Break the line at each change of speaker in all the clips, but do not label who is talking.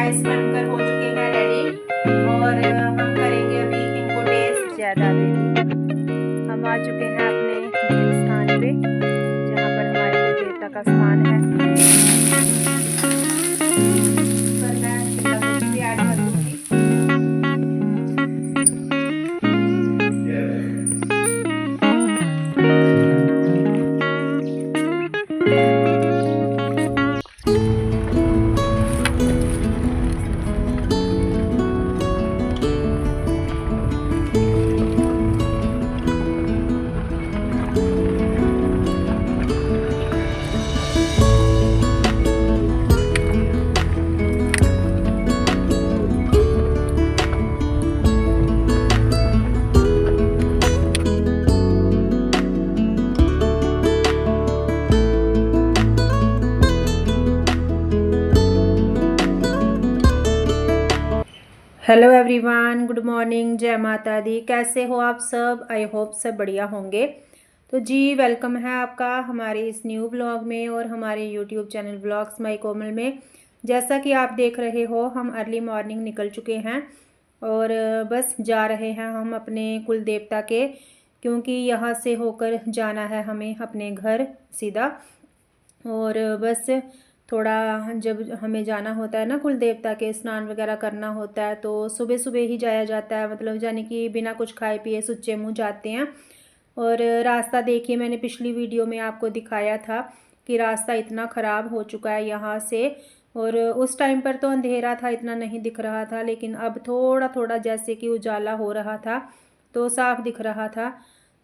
Rice बनकर हो चुके हैं रेडी और हम करेंगे अभी इनको टेस्ट।
ज्यादा दीदी हम आ चुके हैं अपने देव स्थान पे जहाँ पर हमारे कुल देवता का स्थान है।
पर मैं शिमला मिर्च भी ऐड कर दूंगी।
हेलो एवरीवन, गुड मॉर्निंग, जय माता दी। कैसे हो आप सब? आई होप सब बढ़िया होंगे। तो जी वेलकम है आपका हमारे इस न्यू व्लॉग में और हमारे यूट्यूब चैनल व्लॉग्स माई कोमल में। जैसा कि आप देख रहे हो हम अर्ली मॉर्निंग निकल चुके हैं और बस जा रहे हैं हम अपने कुल देवता के, क्योंकि यहाँ से होकर जाना है हमें अपने घर सीधा। और बस थोड़ा जब हमें जाना होता है ना कुल देवता के, स्नान वगैरह करना होता है, तो सुबह सुबह ही जाया जाता है, मतलब यानी कि बिना कुछ खाए पिए सुच्चे मुँह जाते हैं। और रास्ता देखिए, मैंने पिछली वीडियो में आपको दिखाया था कि रास्ता इतना ख़राब हो चुका है यहाँ से। और उस टाइम पर तो अंधेरा था, इतना नहीं दिख रहा था, लेकिन अब थोड़ा थोड़ा जैसे कि उजाला हो रहा था तो साफ दिख रहा था।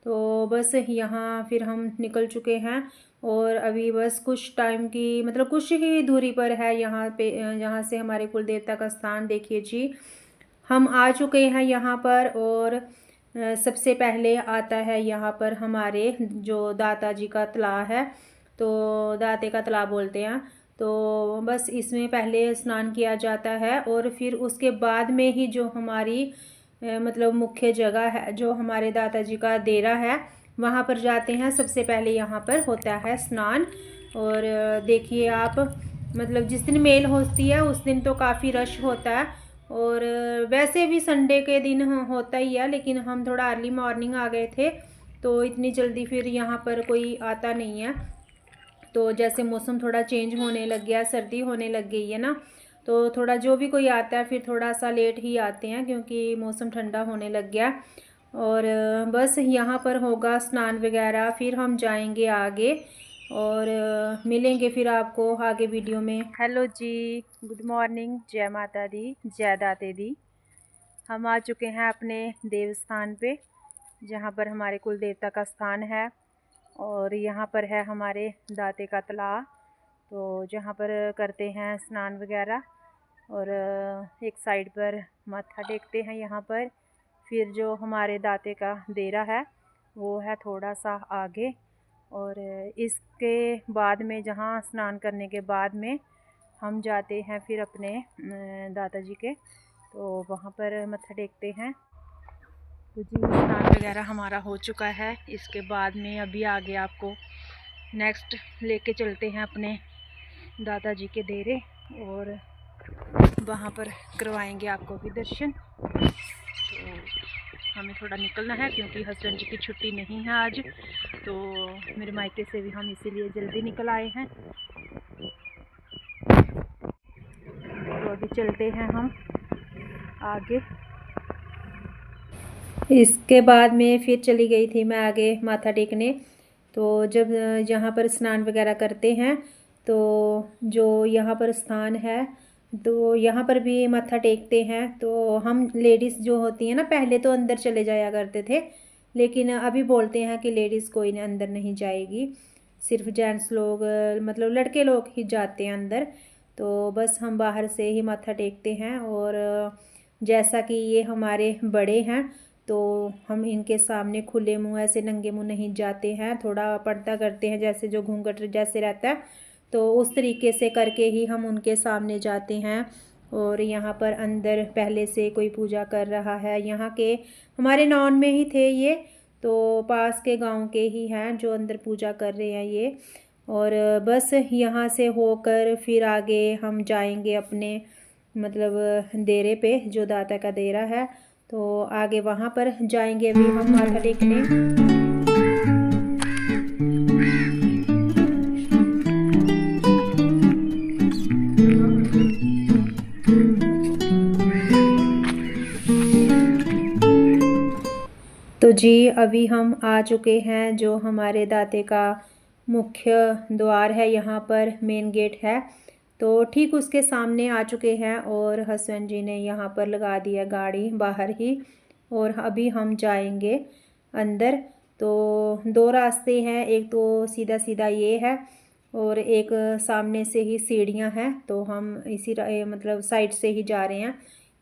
तो बस यहाँ फिर हम निकल चुके हैं और अभी बस कुछ टाइम की, मतलब कुछ ही दूरी पर है यहाँ पे, यहाँ से हमारे कुल देवता का स्थान। देखिए जी हम आ चुके हैं यहाँ पर। और सबसे पहले आता है यहाँ पर हमारे जो दाता जी का तालाब है, तो दाते का तालाब बोलते हैं। तो बस इसमें पहले स्नान किया जाता है और फिर उसके बाद में ही जो हमारी मतलब मुख्य जगह है, जो हमारे दाता जी का डेरा है, वहाँ पर जाते हैं। सबसे पहले यहाँ पर होता है स्नान। और देखिए आप, मतलब जिस दिन मेल होती है उस दिन तो काफ़ी रश होता है। और वैसे भी संडे के दिन होता ही है, लेकिन हम थोड़ा अर्ली मॉर्निंग आ गए थे तो इतनी जल्दी फिर यहाँ पर कोई आता नहीं है। तो जैसे मौसम थोड़ा चेंज होने लग गया, सर्दी होने लग गई है ना, तो थोड़ा जो भी कोई आता है फिर थोड़ा सा लेट ही आते हैं, क्योंकि मौसम ठंडा होने लग गया। और बस यहाँ पर होगा स्नान वगैरह, फिर हम जाएंगे आगे और मिलेंगे फिर आपको आगे वीडियो में। हेलो जी, गुड मॉर्निंग, जय माता दी, जय दाते दी। हम आ चुके हैं अपने देव स्थान पे जहाँ पर हमारे कुल देवता का स्थान है। और यहाँ पर है हमारे दाते का तालाब, तो जहाँ पर करते हैं स्नान वगैरह। और एक साइड पर माथा टेकते हैं यहाँ पर। फिर जो हमारे दाते का डेरा है वो है थोड़ा सा आगे। और इसके बाद में, जहाँ स्नान करने के बाद में हम जाते हैं फिर अपने दाता जी के, तो वहाँ पर मत्था टेकते हैं। तो जी स्नान वगैरह हमारा हो चुका है। इसके बाद में अभी आगे आपको नेक्स्ट लेके चलते हैं अपने दादा जी के डेरे और वहाँ पर करवाएंगे आपको भी दर्शन। तो हमें थोड़ा निकलना है क्योंकि हस्बैंड जी की छुट्टी नहीं है आज, तो मेरे मायके से भी हम इसीलिए जल्दी निकल आए हैं। तो अभी चलते हैं हम आगे। इसके बाद में फिर चली गई थी मैं आगे माथा टेकने। तो जब यहाँ पर स्नान वगैरह करते हैं तो जो यहाँ पर स्थान है तो यहाँ पर भी माथा टेकते हैं। तो हम लेडीज़ जो होती हैं ना, पहले तो अंदर चले जाया करते थे, लेकिन अभी बोलते हैं कि लेडीज़ कोई अंदर नहीं जाएगी, सिर्फ जेंट्स लोग, मतलब लड़के लोग ही जाते हैं अंदर। तो बस हम बाहर से ही माथा टेकते हैं। और जैसा कि ये हमारे बड़े हैं तो हम इनके सामने खुले मुंह, ऐसे नंगे मुंह नहीं जाते हैं, थोड़ा पर्दा करते हैं, जैसे जो घूंघट जैसे रहता है तो उस तरीके से करके ही हम उनके सामने जाते हैं। और यहाँ पर अंदर पहले से कोई पूजा कर रहा है, यहाँ के हमारे नॉन में ही थे ये, तो पास के गांव के ही हैं जो अंदर पूजा कर रहे हैं ये। और बस यहाँ से होकर फिर आगे हम जाएंगे अपने मतलब देरे पे, जो दाता का देरा है। तो आगे वहाँ पर जाएंगे अभी हम माथा टेकने। तो जी अभी हम आ चुके हैं जो हमारे दाते का मुख्य द्वार है, यहाँ पर मेन गेट है। तो ठीक उसके सामने आ चुके हैं और हसबैंड जी ने यहाँ पर लगा दिया गाड़ी बाहर ही, और अभी हम जाएंगे अंदर। तो दो रास्ते हैं, एक तो सीधा सीधा ये है और एक सामने से ही सीढ़ियाँ हैं। तो हम इसी मतलब साइड से ही जा रहे हैं।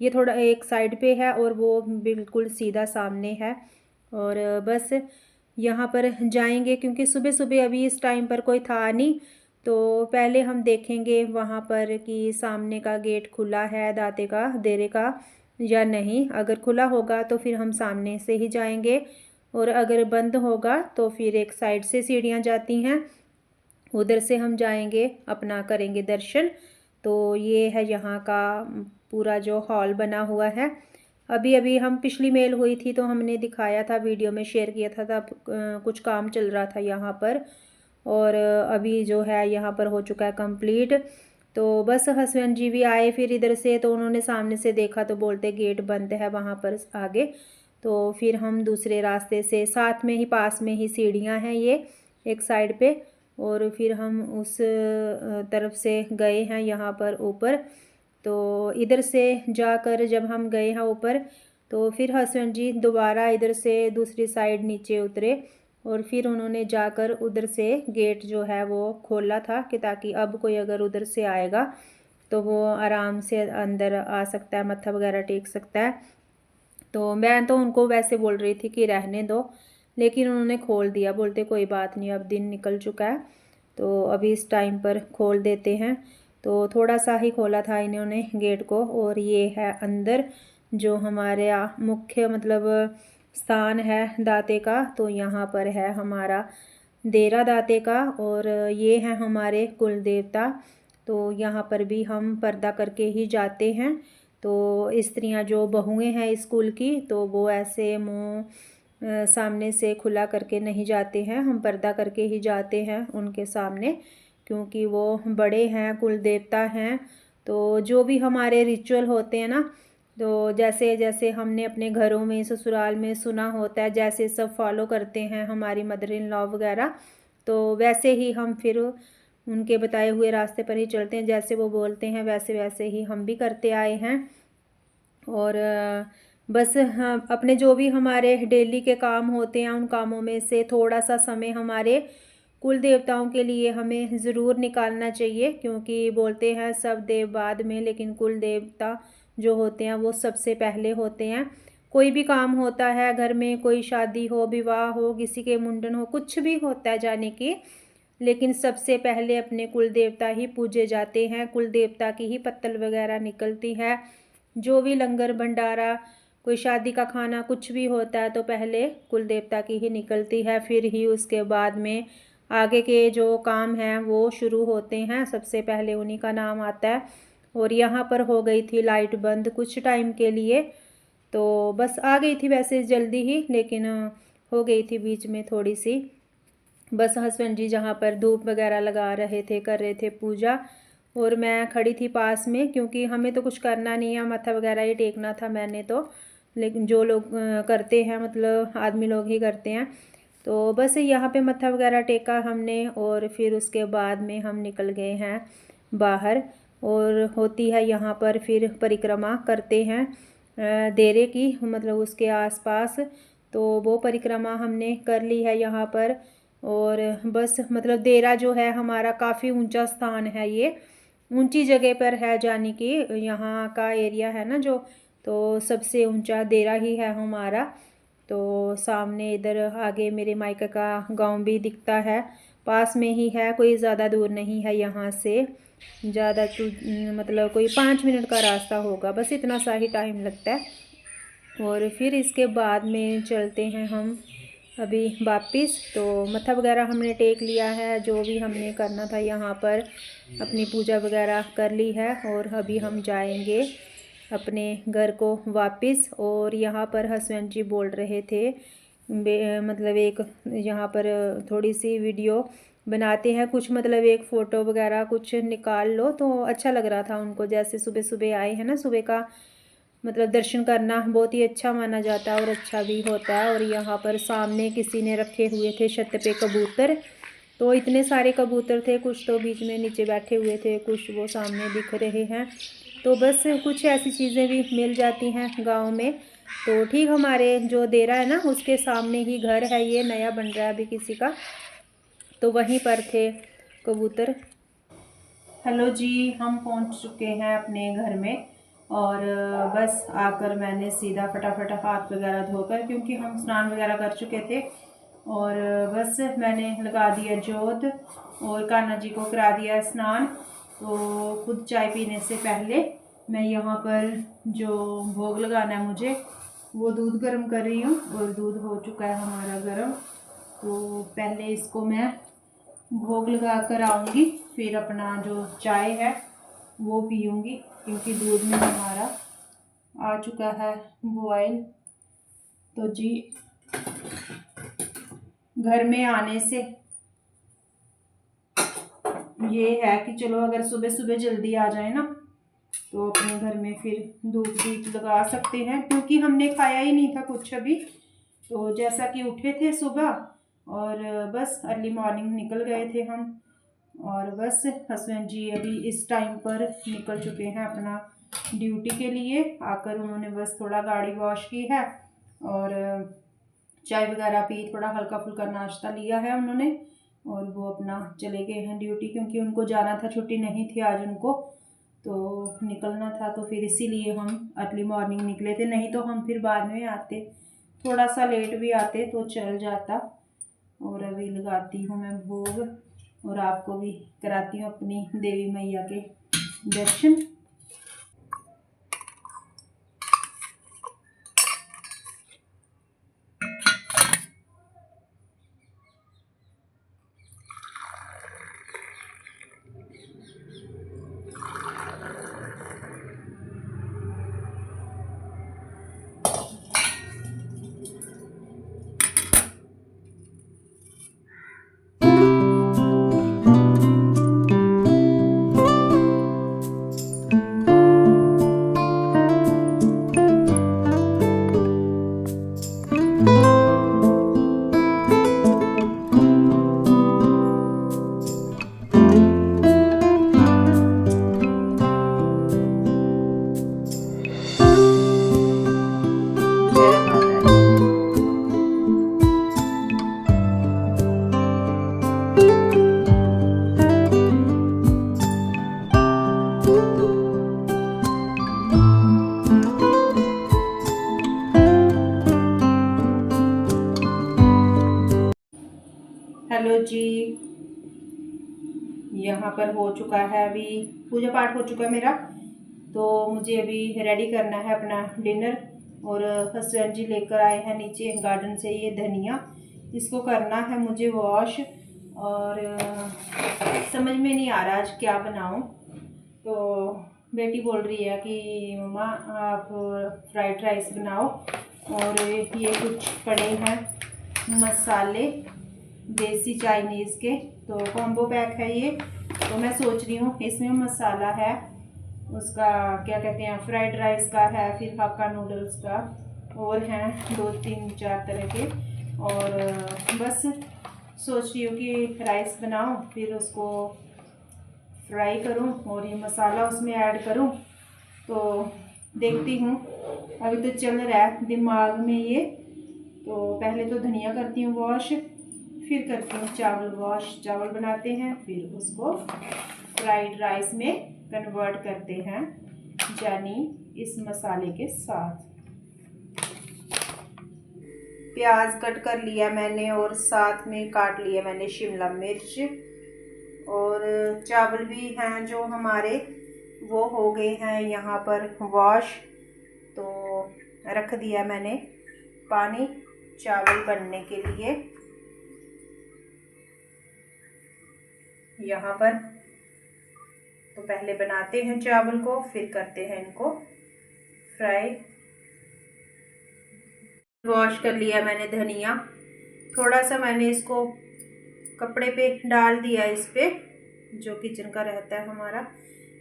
ये थोड़ा एक साइड पे है और वो बिल्कुल सीधा सामने है। और बस यहाँ पर जाएंगे क्योंकि सुबह सुबह अभी इस टाइम पर कोई था नहीं। तो पहले हम देखेंगे वहाँ पर कि सामने का गेट खुला है दाते का देरे का या नहीं। अगर खुला होगा तो फिर हम सामने से ही जाएंगे, और अगर बंद होगा तो फिर एक साइड से सीढ़ियाँ जाती हैं, उधर से हम जाएंगे, अपना करेंगे दर्शन। तो ये है यहाँ का पूरा जो हॉल बना हुआ है। अभी अभी हम पिछली मेल हुई थी तो हमने दिखाया था, वीडियो में शेयर किया था, तब कुछ काम चल रहा था यहाँ पर। और अभी जो है यहाँ पर हो चुका है कंप्लीट। तो बस हस्बैंड जी भी आए फिर इधर से, तो उन्होंने सामने से देखा तो बोलते गेट बंद है वहाँ पर आगे। तो फिर हम दूसरे रास्ते से, साथ में ही पास में ही सीढ़ियाँ हैं ये एक साइड पे, और फिर हम उस तरफ से गए हैं यहाँ पर ऊपर। तो इधर से जाकर जब हम गए हैं ऊपर, तो फिर हस्बैंड जी दोबारा इधर से दूसरी साइड नीचे उतरे, और फिर उन्होंने जाकर उधर से गेट जो है वो खोला था कि ताकि अब कोई अगर उधर से आएगा तो वो आराम से अंदर आ सकता है, मत्था वगैरह टेक सकता है। तो मैं तो उनको वैसे बोल रही थी कि रहने दो, लेकिन उन्होंने खोल दिया, बोलते कोई बात नहीं, अब दिन निकल चुका है तो अभी इस टाइम पर खोल देते हैं। तो थोड़ा सा ही खोला था इन्होंने गेट को। और ये है अंदर जो हमारे मुख्य मतलब स्थान है दाते का। तो यहाँ पर है हमारा देरा दाते का, और ये है हमारे कुल देवता। तो यहाँ पर भी हम पर्दा करके ही जाते हैं। तो स्त्रियाँ जो बहुएँ हैं स्कूल की, तो वो ऐसे मुँह सामने से खुला करके नहीं जाते हैं, हम पर्दा करके ही जाते हैं उनके सामने, क्योंकि वो बड़े हैं, कुल देवता हैं। तो जो भी हमारे रिचुअल होते हैं ना, तो जैसे जैसे हमने अपने घरों में ससुराल में सुना होता है, जैसे सब फॉलो करते हैं हमारी मदर इन लॉ वगैरह, तो वैसे ही हम फिर उनके बताए हुए रास्ते पर ही चलते हैं। जैसे वो बोलते हैं वैसे वैसे ही हम भी करते आए हैं। और बस हाँ, अपने जो भी हमारे डेली के काम होते हैं उन कामों में से थोड़ा सा समय हमारे कुल देवताओं के लिए हमें ज़रूर निकालना चाहिए, क्योंकि बोलते हैं सब देव बाद में, लेकिन कुल देवता जो होते हैं वो सबसे पहले होते हैं। कोई भी काम होता है घर में, कोई शादी हो, विवाह हो, किसी के मुंडन हो, कुछ भी होता है जाने की, लेकिन सबसे पहले अपने कुल देवता ही पूजे जाते हैं, कुल देवता की ही पत्तल वगैरह निकलती है। जो भी लंगर भंडारा, कोई शादी का खाना, कुछ भी होता है तो पहले कुल देवता की ही निकलती है, फिर ही उसके बाद में आगे के जो काम हैं वो शुरू होते हैं, सबसे पहले उन्हीं का नाम आता है। और यहाँ पर हो गई थी लाइट बंद कुछ टाइम के लिए, तो बस आ गई थी वैसे जल्दी ही, लेकिन हो गई थी बीच में थोड़ी सी। बस हस्बैंड जी जहाँ पर धूप वगैरह लगा रहे थे, कर रहे थे पूजा, और मैं खड़ी थी पास में, क्योंकि हमें तो कुछ करना नहीं है, मत्था वगैरह ही टेकना था मैंने तो, लेकिन जो लोग करते हैं मतलब आदमी लोग ही करते हैं। तो बस यहाँ पे मत्था वगैरह टेका हमने, और फिर उसके बाद में हम निकल गए हैं बाहर। और होती है यहाँ पर फिर परिक्रमा करते हैं देरे की, मतलब उसके आसपास। तो वो परिक्रमा हमने कर ली है यहाँ पर। और बस मतलब देरा जो है हमारा काफ़ी ऊंचा स्थान है, ये ऊंची जगह पर है, जाने की यहाँ का एरिया है ना जो, तो सबसे ऊंचा देरा ही है हमारा। तो सामने इधर आगे मेरे मायके का गांव भी दिखता है, पास में ही है, कोई ज़्यादा दूर नहीं है यहाँ से, ज़्यादा तो मतलब कोई 5 मिनट का रास्ता होगा, बस इतना सा ही टाइम लगता है। और फिर इसके बाद में चलते हैं हम अभी वापस। तो मत्था वगैरह हमने टेक लिया है, जो भी हमने करना था यहाँ पर अपनी पूजा वगैरह कर ली है। और अभी हम जाएंगे अपने घर को वापस। और यहाँ पर हसबैंड जी बोल रहे थे मतलब एक यहाँ पर थोड़ी सी वीडियो बनाते हैं कुछ, मतलब एक फ़ोटो वगैरह कुछ निकाल लो। तो अच्छा लग रहा था उनको, जैसे सुबह सुबह आए हैं ना, सुबह का मतलब दर्शन करना बहुत ही अच्छा माना जाता है और अच्छा भी होता है। और यहाँ पर सामने किसी ने रखे हुए थे छत पे कबूतर, तो इतने सारे कबूतर थे, कुछ तो बीच में नीचे बैठे हुए थे, कुछ वो सामने दिख रहे हैं। तो बस कुछ ऐसी चीज़ें भी मिल जाती हैं गांव में। तो ठीक हमारे जो देरा है ना उसके सामने ही घर है, ये नया बन रहा है अभी किसी का, तो वहीं पर थे कबूतर। हेलो जी, हम पहुंच चुके हैं अपने घर में। और बस आकर मैंने सीधा फटाफट हाथ वगैरह धोकर, क्योंकि हम स्नान वगैरह कर चुके थे, और बस मैंने लगा दिया जोत और कान्हा जी को करा दिया स्नान। तो खुद चाय पीने से पहले मैं यहाँ पर जो भोग लगाना है मुझे, वो दूध गर्म कर रही हूँ। और दूध हो चुका है हमारा गर्म, तो पहले इसको मैं भोग लगा कर आऊँगी, फिर अपना जो चाय है वो पीऊँगी, क्योंकि दूध में हमारा आ चुका है बॉयल। तो जी घर में आने से ये है कि चलो अगर सुबह सुबह जल्दी आ जाए ना, तो अपने घर में फिर धूप दीप लगा सकते हैं, क्योंकि हमने खाया ही नहीं था कुछ अभी। तो जैसा कि उठे थे सुबह और बस अर्ली मॉर्निंग निकल गए थे हम। और बस हसबैंड जी अभी इस टाइम पर निकल चुके हैं अपना ड्यूटी के लिए। आकर उन्होंने बस थोड़ा गाड़ी वॉश की है और चाय वगैरह पी, थोड़ा हल्का फुल्का नाश्ता लिया है उन्होंने, और वो अपना चले गए हैं ड्यूटी, क्योंकि उनको जाना था, छुट्टी नहीं थी आज उनको, तो निकलना था। तो फिर इसीलिए हम अर्ली मॉर्निंग निकले थे, नहीं तो हम फिर बाद में आते, थोड़ा सा लेट भी आते तो चल जाता। और अभी लगाती हूँ मैं भोग और आपको भी कराती हूँ अपनी देवी मैया के दर्शन। हेलो जी, यहाँ पर हो चुका है, अभी पूजा पाठ हो चुका है मेरा। तो मुझे अभी रेडी करना है अपना डिनर। और हसबैंड जी लेकर आए हैं नीचे गार्डन से ये धनिया, इसको करना है मुझे वॉश। और समझ में नहीं आ रहा आज क्या बनाऊं। तो बेटी बोल रही है कि मम्मा आप फ्राइड राइस बनाओ। और ये कुछ पड़े हैं मसाले देसी चाइनीज़ के, तो कॉम्बो पैक है ये। तो मैं सोच रही हूँ इसमें मसाला है उसका, क्या कहते हैं, फ्राइड राइस का है, फिर हक्का नूडल्स का, और हैं 2-3-4 तरह के। और बस सोच रही हूँ कि राइस बनाऊँ, फिर उसको फ्राई करूँ और ये मसाला उसमें ऐड करूँ। तो देखती हूँ, अभी तो चल रहा है दिमाग में ये। तो पहले तो धनिया करती हूँ वॉश, फिर करती हूँ चावल वॉश, चावल बनाते हैं, फिर उसको फ्राइड राइस में कन्वर्ट करते हैं, यानी इस मसाले के साथ। प्याज कट कर लिया मैंने और साथ में काट लिया मैंने शिमला मिर्च। और चावल भी हैं जो हमारे, वो हो गए हैं यहाँ पर वॉश। तो रख दिया मैंने पानी, चावल बनने के लिए। यहाँ पर तो पहले बनाते हैं चावल को, फिर करते हैं इनको फ्राई। वॉश कर लिया मैंने धनिया, थोड़ा सा मैंने इसको कपड़े पे डाल दिया, इस पे जो किचन का रहता है हमारा,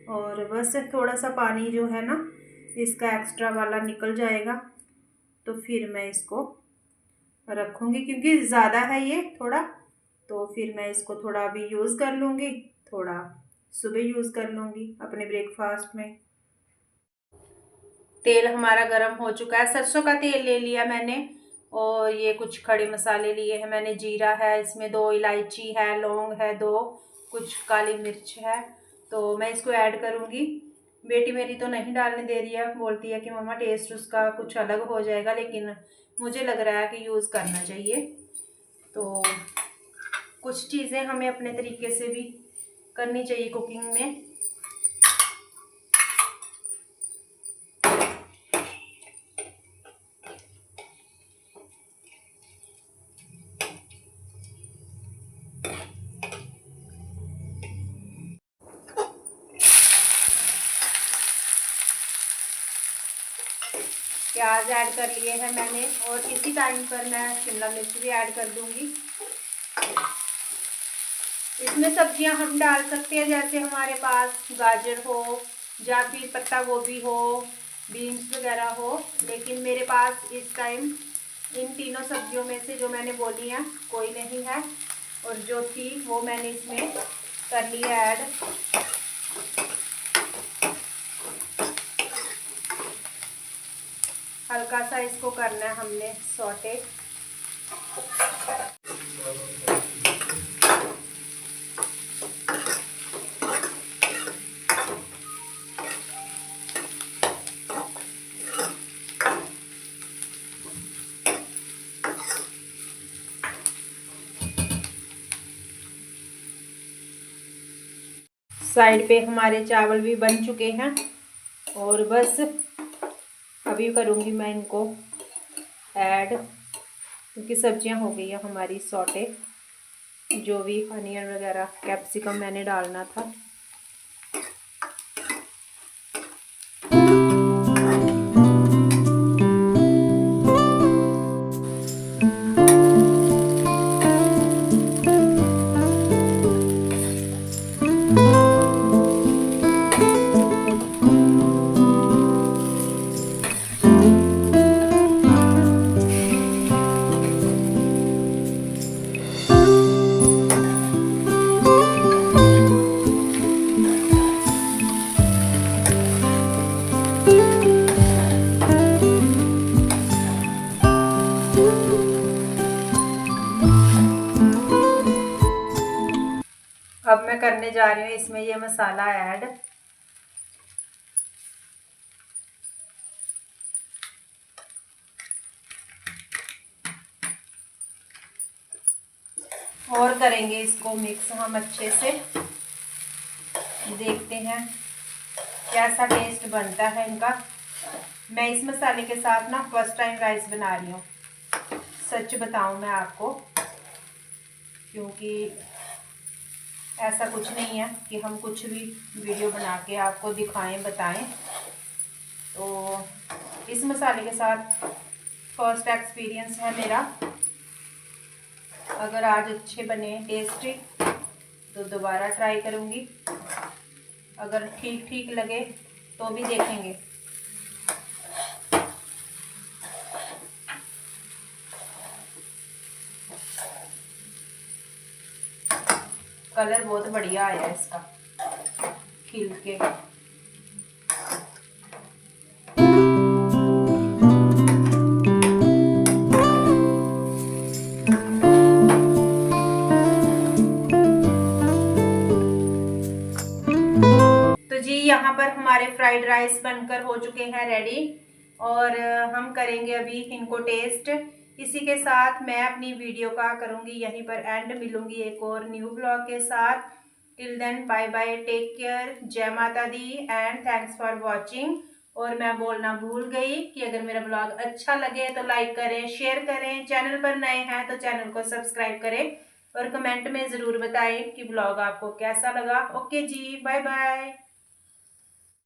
और बस थोड़ा सा पानी जो है ना इसका एक्स्ट्रा वाला निकल जाएगा तो फिर मैं इसको रखूँगी, क्योंकि ज़्यादा है ये थोड़ा, तो फिर मैं इसको थोड़ा अभी यूज़ कर लूँगी, थोड़ा सुबह यूज़ कर लूँगी अपने ब्रेकफास्ट में। तेल हमारा गरम हो चुका है, सरसों का तेल ले लिया मैंने, और ये कुछ खड़े मसाले लिए हैं मैंने। जीरा है इसमें, 2 इलायची है, लौंग है 2, कुछ काली मिर्च है, तो मैं इसको ऐड करूँगी। बेटी मेरी तो नहीं डालने दे रही है, बोलती है कि मम्मा टेस्ट उसका कुछ अलग हो जाएगा, लेकिन मुझे लग रहा है कि यूज़ करना चाहिए। तो कुछ चीज़ें हमें अपने तरीके से भी करनी चाहिए कुकिंग में। प्याज ऐड कर लिए हैं मैंने, और इसी टाइम पर मैं शिमला मिर्च भी ऐड कर दूंगी। इसमें सब्जियां हम डाल सकते हैं, जैसे हमारे पास गाजर हो या फिर पत्ता गोभी हो, बीन्स वगैरह हो, लेकिन मेरे पास इस टाइम इन तीनों सब्जियों में से जो मैंने बोली हैं कोई नहीं है, और जो थी वो मैंने इसमें कर लिया ऐड। हल्का सा इसको करना है हमने सौटे। साइड पे हमारे चावल भी बन चुके हैं, और बस अभी करूँगी मैं इनको ऐड, क्योंकि सब्जियां हो गई है हमारी सौटे। जो भी अनियन वगैरह कैप्सिकम मैंने डालना था। अब मैं करने जा रही हूँ इसमें ये मसाला ऐड। और करेंगे इसको मिक्स हम अच्छे से, देखते हैं कैसा टेस्ट बनता है इनका। मैं इस मसाले के साथ ना फर्स्ट टाइम राइस बना रही हूँ, सच बताऊँ मैं आपको, क्योंकि ऐसा कुछ नहीं है कि हम कुछ भी वीडियो बना के आपको दिखाएं बताएं। तो इस मसाले के साथ फर्स्ट एक्सपीरियंस है मेरा। अगर आज अच्छे बने टेस्टी तो दोबारा ट्राई करूँगी, अगर ठीक ठीक लगे तो भी देखेंगे। कलर बहुत बढ़िया आया है इसका, खिल के। तो जी यहाँ पर हमारे फ्राइड राइस बनकर हो चुके हैं रेडी, और हम करेंगे अभी इनको टेस्ट। इसी के साथ मैं अपनी वीडियो का करूँगी यहीं पर एंड। मिलूंगी एक और न्यू ब्लॉग के साथ। Till then bye bye, take care, जय माता दी एंड थैंक्स फॉर वॉचिंग।
और मैं बोलना भूल गई कि अगर मेरा ब्लॉग अच्छा लगे तो लाइक करें, शेयर करें, चैनल पर नए हैं तो चैनल को सब्सक्राइब करें और कमेंट में ज़रूर बताएं कि ब्लॉग आपको कैसा लगा। ओके जी, बाय बाय।